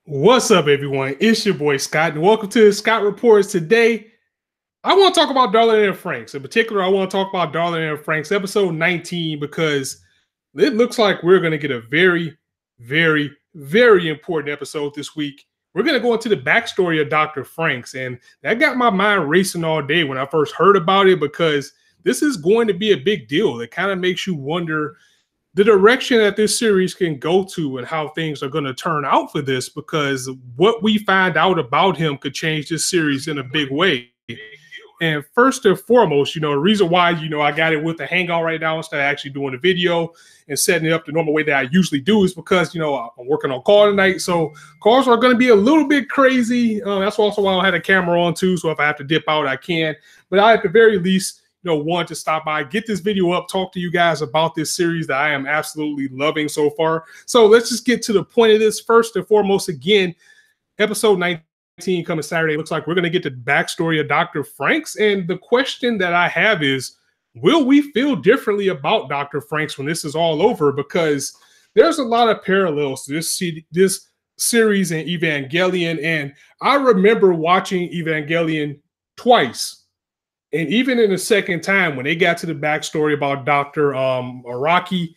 What's up, everyone? It's your boy Scott, and welcome to Scott Reports. Today, I want to talk about Darling and Franks. In particular, I want to talk about Darling and Franks episode 19 because it looks like we're going to get a very, very, very important episode this week. We're going to go into the backstory of Dr. Franks, and that got my mind racing all day when I first heard about it because this is going to be a big deal. It kind of makes you wonder the direction that this series can go to and how things are going to turn out for this, because what we find out about him could change this series in a big way. And first and foremost, the reason why, I got it with the hangout right now instead of actually doing the video and setting it up the normal way that I usually do is because, I'm working on call tonight. So calls are going to be a little bit crazy. That's also why I had a camera on too. So if I have to dip out, I can. But I, at the very least, want to stop by, get this video up, talk to you guys about this series that I am absolutely loving so far. So let's just get to the point of this. First and foremost, again, episode 19 coming Saturday. Looks like we're going to get the backstory of Dr. Franks. And the question that I have is, will we feel differently about Dr. Franks when this is all over? Because there's a lot of parallels to this series and Evangelion. And I remember watching Evangelion twice. And even in the second time, when they got to the backstory about Dr. Araki,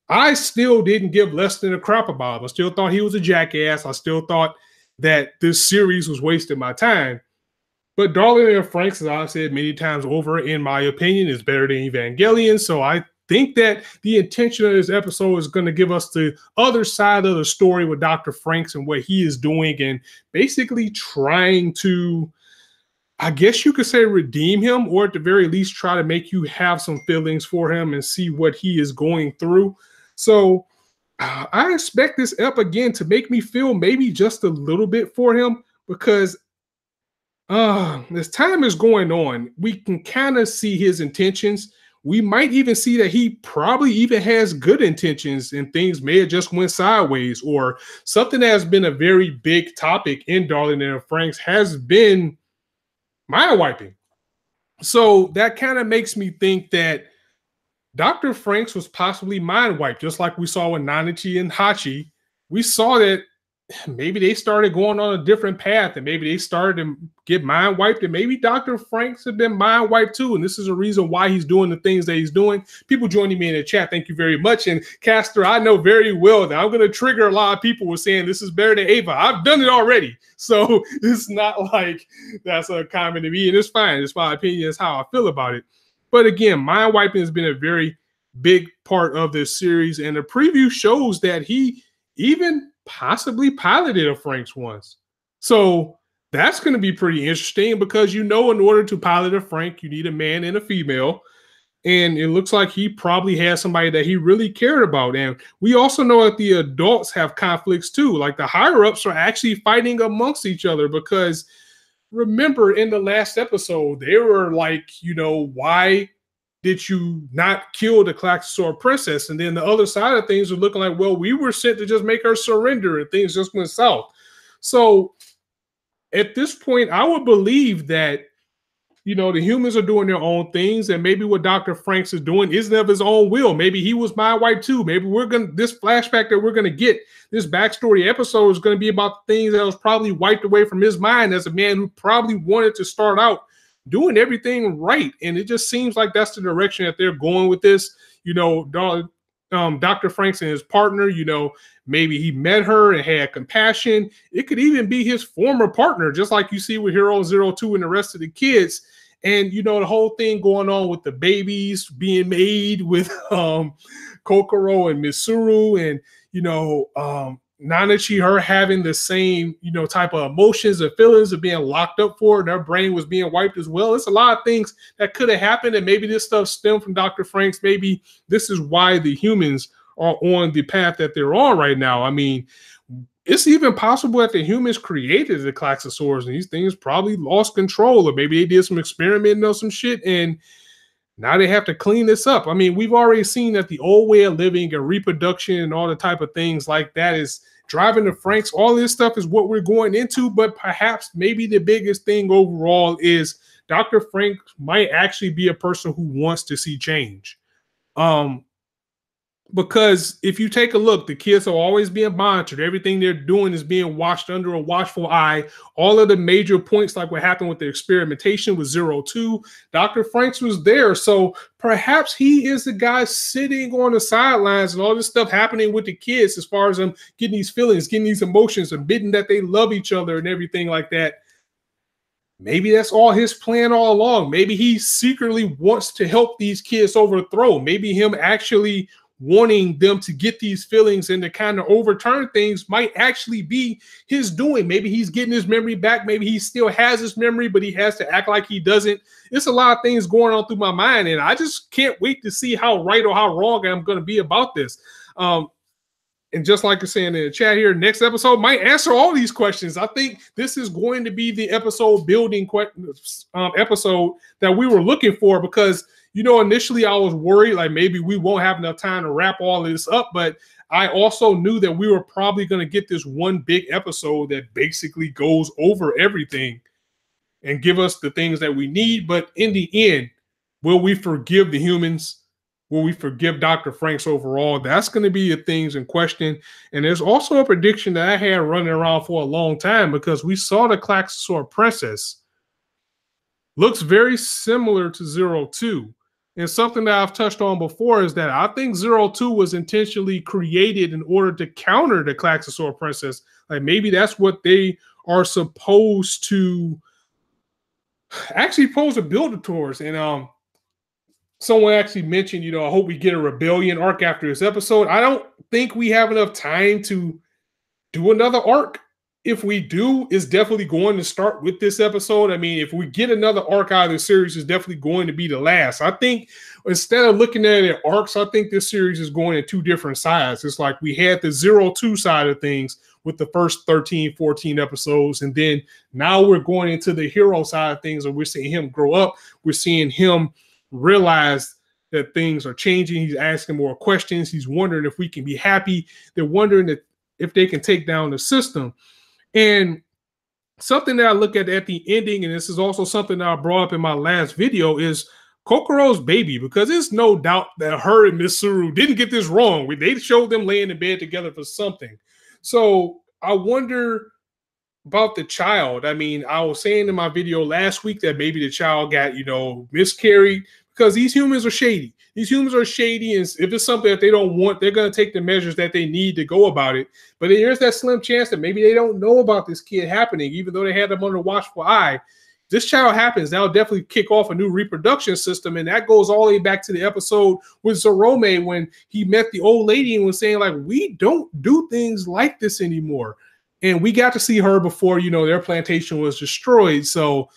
I still didn't give less than a crap about him. I still thought he was a jackass. I still thought that this series was wasting my time. But Darling and Franks, as I've said many times over, in my opinion, is better than Evangelion. So I think that the intention of this episode is going to give us the other side of the story with Dr. Franks and what he is doing and basically trying to, I guess you could say, redeem him, or at the very least try to make you have some feelings for him and see what he is going through. So I expect this ep again to make me feel maybe just a little bit for him, because as time is going on, we can kind of see his intentions. We might even see that he probably even has good intentions and things may have just went sideways, or something that has been a very big topic in Darling and Franks has been mind wiping. So that kind of makes me think that Dr. Franks was possibly mind wiped, just like we saw with Nanachi and Hachi. We saw that maybe they started going on a different path and maybe they started to get mind wiped, and maybe Dr. Franks have been mind wiped too. And this is a reason why he's doing the things that he's doing. People joining me in the chat, thank you very much. And Castor, I know very well that I'm going to trigger a lot of people with saying this is better than Ava. I've done it already. So it's not like that's a comment to me, and it's fine. It's my opinion. It's how I feel about it. But again, mind wiping has been a very big part of this series. And the preview shows that he even possibly piloted a Franks once. So that's going to be pretty interesting, because in order to pilot a Frank, you need a man and a female. And it looks like he probably has somebody that he really cared about. And we also know that the adults have conflicts too. Like the higher ups are actually fighting amongst each other, because remember in the last episode, they were like, why did you not kill the Klaxosaur princess? And then the other side of things are looking like, well, we were sent to just make her surrender, and things just went south. So at this point, I would believe that, the humans are doing their own things, and maybe what Dr. Franks is doing isn't of his own will. Maybe he was mind wiped too. Maybe this flashback that we're going to get, this backstory episode, is going to be about things that was probably wiped away from his mind as a man who probably wanted to start out doing everything right. And it just seems like that's the direction that they're going with this. Dr. Franks and his partner, maybe he met her and had compassion. It could even be his former partner, just like you see with Hero 02 and the rest of the kids. And, the whole thing going on with the babies being made with Kokoro and Mitsuru, and, Nanachi, her having the same, type of emotions and feelings of being locked up for, and her brain was being wiped as well. It's a lot of things that could have happened, and maybe this stuff stemmed from Dr. Franks. Maybe this is why the humans are on the path that they're on right now. I mean, it's even possible that the humans created the Klaxosaurs, and these things probably lost control, or maybe they did some experimenting on some shit, and now they have to clean this up. I mean, we've already seen that the old way of living and reproduction and all the type of things like that is driving the Franks. All this stuff is what we're going into, but perhaps maybe the biggest thing overall is Dr. Franks might actually be a person who wants to see change. Because if you take a look, the kids are always being monitored. Everything they're doing is being watched under a watchful eye. All of the major points, like what happened with the experimentation with 02, Dr. Franxx was there. So perhaps he is the guy sitting on the sidelines and all this stuff happening with the kids as far as them getting these feelings, getting these emotions, admitting that they love each other and everything like that. Maybe that's all his plan all along. Maybe he secretly wants to help these kids overthrow. Maybe him actually wanting them to get these feelings and to kind of overturn things might actually be his doing. Maybe he's getting his memory back. Maybe he still has his memory, but he has to act like he doesn't. It's a lot of things going on through my mind, and I just can't wait to see how right or how wrong I'm going to be about this. And just like you're saying in the chat here, next episode might answer all these questions. I think this is going to be the episode building episode that we were looking for, because, you know, initially I was worried like maybe we won't have enough time to wrap all of this up. But I also knew that we were probably going to get this one big episode that basically goes over everything and give us the things that we need. But in the end, will we forgive the humans? Will we forgive Dr. Franxx overall? That's going to be the things in question. And there's also a prediction that I had running around for a long time, because we saw the Klaxosaur Princess looks very similar to 02. And something that I've touched on before is that I think 02 was intentionally created in order to counter the Klaxosaur Princess. Like maybe that's what they are supposed to actually pose a build towards. And someone actually mentioned, you know, I hope we get a rebellion arc after this episode. I don't think we have enough time to do another arc. If we do, it's definitely going to start with this episode. I mean, if we get another arc out of this series, it's definitely going to be the last. I think instead of looking at it arcs, I think this series is going in two different sides. It's like we had the 02 side of things with the first 13, 14 episodes. And then now we're going into the hero side of things, and we're seeing him grow up. We're seeing him realize that things are changing. He's asking more questions. He's wondering if we can be happy. They're wondering if they can take down the system. And something that I look at the ending, and this is also something that I brought up in my last video, is Kokoro's baby, because there's no doubt that her and Mitsuru didn't get this wrong. They showed them laying in bed together for something. So I wonder about the child. I mean, I was saying in my video last week that maybe the child got, you know, miscarried, because these humans are shady. These humans are shady, and if it's something that they don't want, they're going to take the measures that they need to go about it. But there's that slim chance that maybe they don't know about this kid happening, even though they had them under watchful eye. This child happens, that'll definitely kick off a new reproduction system, and that goes all the way back to the episode with Zorome when he met the old lady and was saying, like, we don't do things like this anymore. And we got to see her before, you know, their plantation was destroyed. So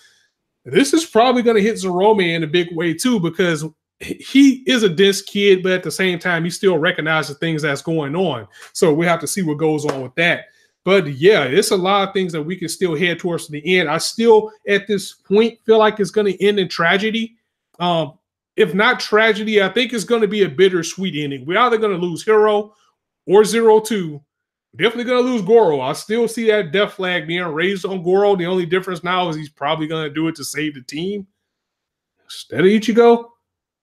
this is probably going to hit Zorome in a big way too, because he is a dense kid, but at the same time, he still recognizes things that's going on. So we have to see what goes on with that. But yeah, it's a lot of things that we can still head towards the end. I still, at this point, feel like it's going to end in tragedy. If not tragedy, I think it's going to be a bittersweet ending. We're either going to lose Hero or 02. Definitely going to lose Goro. I still see that death flag being raised on Goro. The only difference now is he's probably going to do it to save the team instead of Ichigo.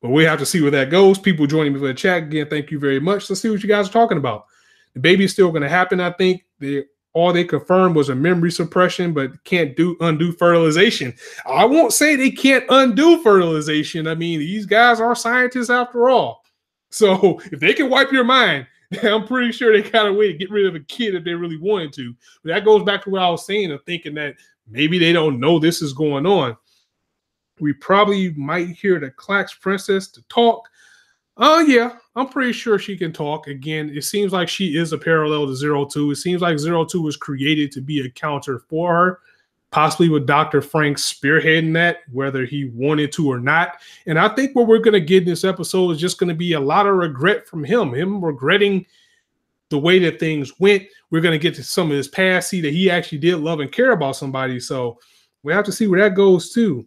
But we have to see where that goes. People joining me for the chat again, thank you very much. Let's see what you guys are talking about. The baby is still going to happen, I think. All they confirmed was a memory suppression, but can't undo fertilization. I won't say they can't undo fertilization. I mean, these guys are scientists after all. So if they can wipe your mind, I'm pretty sure they got a way to get rid of a kid if they really wanted to. But that goes back to what I was saying of thinking that maybe they don't know this is going on. We probably might hear the Klaxosaur Princess to talk. Yeah, I'm pretty sure she can talk. Again, it seems like she is a parallel to 02. It seems like 02 was created to be a counter for her, possibly with Dr. Franxx spearheading that, whether he wanted to or not. And I think what we're going to get in this episode is just going to be a lot of regret from him regretting the way that things went. We're going to get to some of his past, see that he actually did love and care about somebody. So we have to see where that goes too.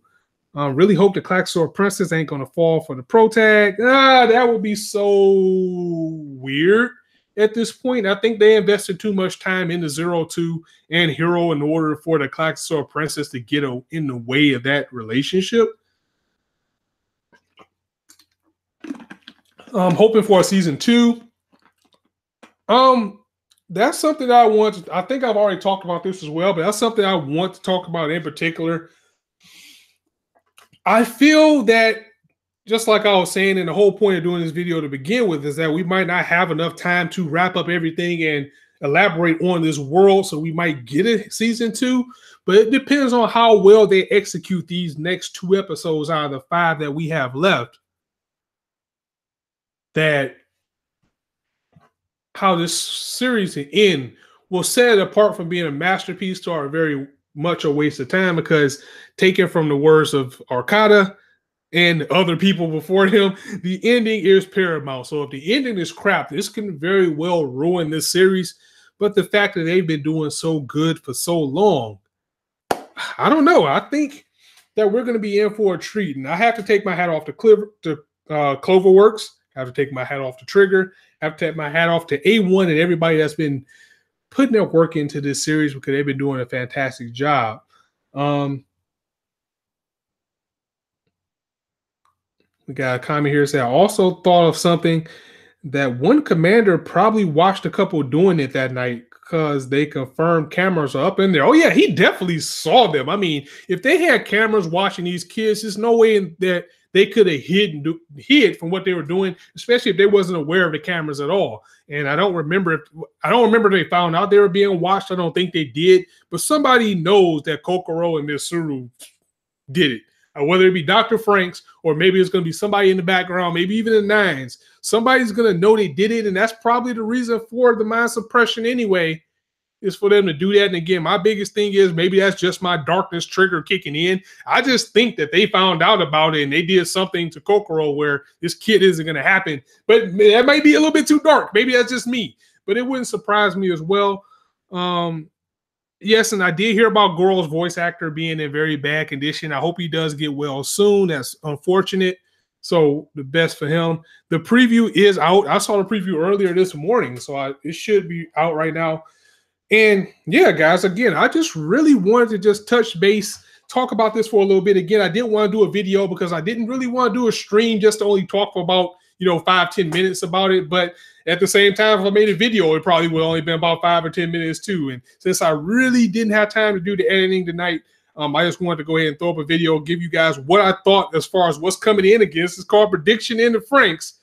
Really hope the Klaxosaur Princess ain't going to fall for the pro tag. That would be so weird at this point. I think they invested too much time into 02 and Hero in order for the Klaxosaur Princess to get in the way of that relationship. I'm hoping for a season 2. Um, that's something that I want to, I think I've already talked about this as well, but that's something I want to talk about in particular. I feel that just like I was saying, and the whole point of doing this video to begin with is that we might not have enough time to wrap up everything and elaborate on this world. So we might get a season 2, but it depends on how well they execute these next 2 episodes out of the 5 that we have left. That how this series will end will set it apart from being a masterpiece to our very much a waste of time, because taken from the words of Arcada and other people before him, the ending is paramount. So if the ending is crap, this can very well ruin this series. But the fact that they've been doing so good for so long, I don't know. I think that we're going to be in for a treat. And I have to take my hat off to Cloverworks. I have to take my hat off to Trigger. I have to take my hat off to A1 and everybody that's been putting their work into this series, because they've been doing a fantastic job. We got a comment here saying, I also thought of something, that one commander probably watched a couple doing it that night because they confirmed cameras are up in there. Oh, yeah, he definitely saw them. I mean, if they had cameras watching these kids, there's no way that they could have hid from what they were doing, especially if they wasn't aware of the cameras at all. And I don't remember if they found out they were being watched. I don't think they did. But somebody knows that Kokoro and Mitsuru did it. Whether it be Dr. Franxx, or maybe it's going to be somebody in the background, maybe even the Nines. Somebody's going to know they did it, and that's probably the reason for the mind suppression anyway, is for them to do that. And again, my biggest thing is maybe that's just my darkness trigger kicking in. I just think that they found out about it and they did something to Kokoro where this kid isn't going to happen. But that might be a little bit too dark. Maybe that's just me. But it wouldn't surprise me as well. Yes, and I did hear about Goro's voice actor being in very bad condition. I hope he does get well soon. That's unfortunate. So the best for him. The preview is out. I saw the preview earlier this morning, so it should be out right now. And yeah, guys, again, I just really wanted to just touch base, talk about this for a little bit. Again, I didn't want to do a video because I didn't really want to do a stream just to only talk for about 5-10 minutes about it. But at the same time, if I made a video, it probably would only been about 5 or 10 minutes too. And since I really didn't have time to do the editing tonight, I just wanted to go ahead and throw up a video, give you guys what I thought as far as what's coming in against. It's called Prediction in the Franxx.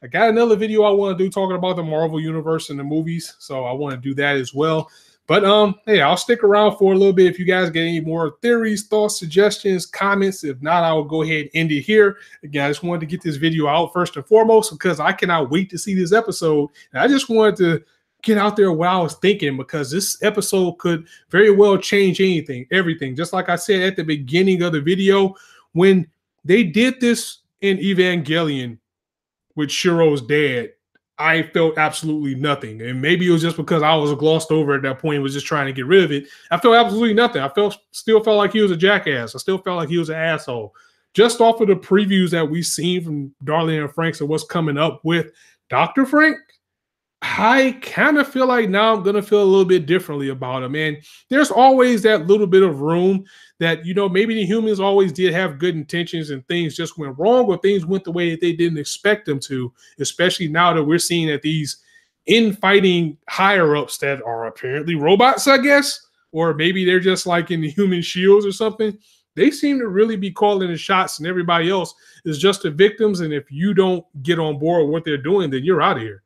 I got another video I want to do talking about the Marvel Universe and the movies, so I want to do that as well. But hey, I'll stick around for a little bit if you guys get any more theories, thoughts, suggestions, comments. If not, I will go ahead and end it here. Again, I just wanted to get this video out first and foremost because I cannot wait to see this episode. And I just wanted to get out there what I was thinking, because this episode could very well change everything. Just like I said at the beginning of the video, when they did this in Evangelion with Shiro's dad, I felt absolutely nothing. And maybe it was just because I was glossed over at that point and was just trying to get rid of it. I felt absolutely nothing. I still felt like he was a jackass. I still felt like he was an asshole. Just off of the previews that we've seen from Darling and Franxx and what's coming up with Dr. Frank, I kind of feel like now I'm going to feel a little bit differently about him. And there's always that little bit of room that, maybe the humans always did have good intentions and things just went wrong, or things went the way that they didn't expect them to, especially now that we're seeing that these infighting higher-ups that are apparently robots, I guess, or maybe they're just like in the human shields or something. They seem to really be calling the shots, and everybody else is just the victims. And if you don't get on board with what they're doing, then you're out of here.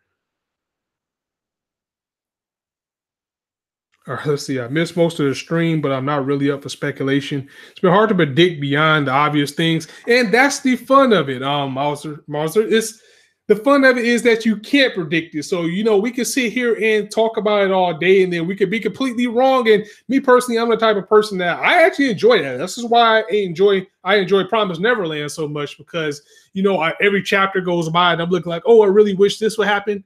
All right, let's see. I missed most of the stream, but I'm not really up for speculation. It's been hard to predict beyond the obvious things, and that's the fun of it. Mauser, it's the fun of it is that you can't predict it. So we can sit here and talk about it all day, and then we could be completely wrong. And me personally, I'm the type of person that I actually enjoy that. This is why I enjoy Promised Neverland so much, because every chapter goes by and I'm looking like, oh, I really wish this would happen.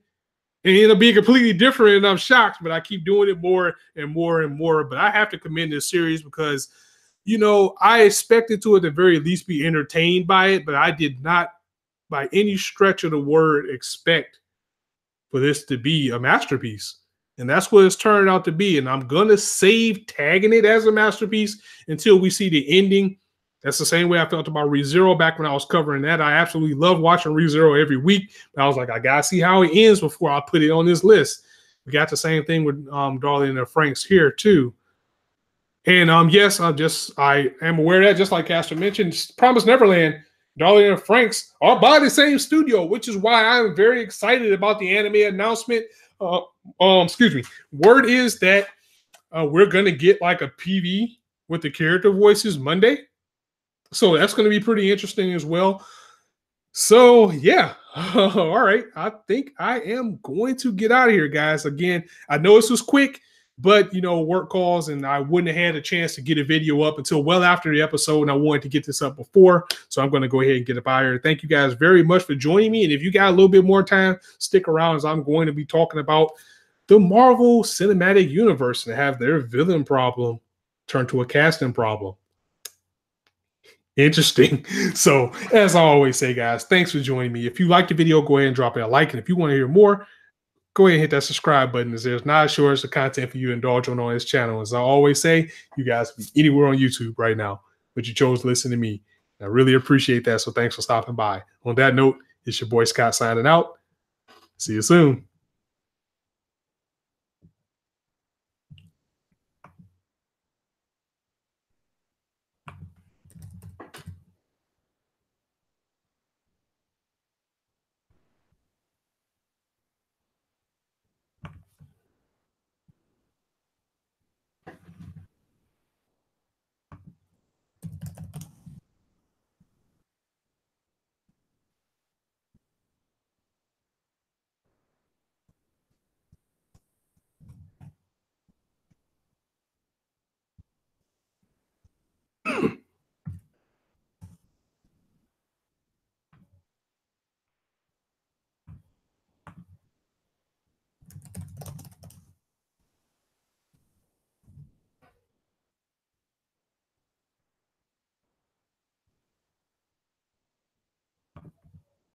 And it'll be completely different, and I'm shocked, but I keep doing it more and more and more. But I have to commend this series because, I expected to at the very least be entertained by it, but I did not by any stretch of the word expect for this to be a masterpiece. And that's what it's turned out to be. And I'm going to save tagging it as a masterpiece until we see the ending. That's the same way I felt about ReZero back when I was covering that. I absolutely love watching ReZero every week. But I was like, I gotta see how it ends before I put it on this list. We got the same thing with Darling in the Franxx here too. And yes, I am aware that, just like Castor mentioned, Promise Neverland, Darling in the Franxx are by the same studio, which is why I'm very excited about the anime announcement. Excuse me. Word is that we're gonna get like a PV with the character voices Monday. So that's going to be pretty interesting as well. So yeah, all right. I think I am going to get out of here, guys. Again, I know this was quick, but work calls, and I wouldn't have had a chance to get a video up until well after the episode, and I wanted to get this up before. So I'm going to go ahead and get up out of here. Thank you guys very much for joining me. And if you got a little bit more time, stick around, as I'm going to be talking about the Marvel Cinematic Universe and have their villain problem turn to a casting problem. Interesting. So, as I always say, guys, thanks for joining me. If you liked the video, go ahead and drop it a like. And if you want to hear more, go ahead and hit that subscribe button, as there's not sure as the content for you to indulge on this channel. As I always say, you guys can be anywhere on YouTube right now, but you chose to listen to me. I really appreciate that. So thanks for stopping by. On that note, it's your boy Scott signing out. See you soon.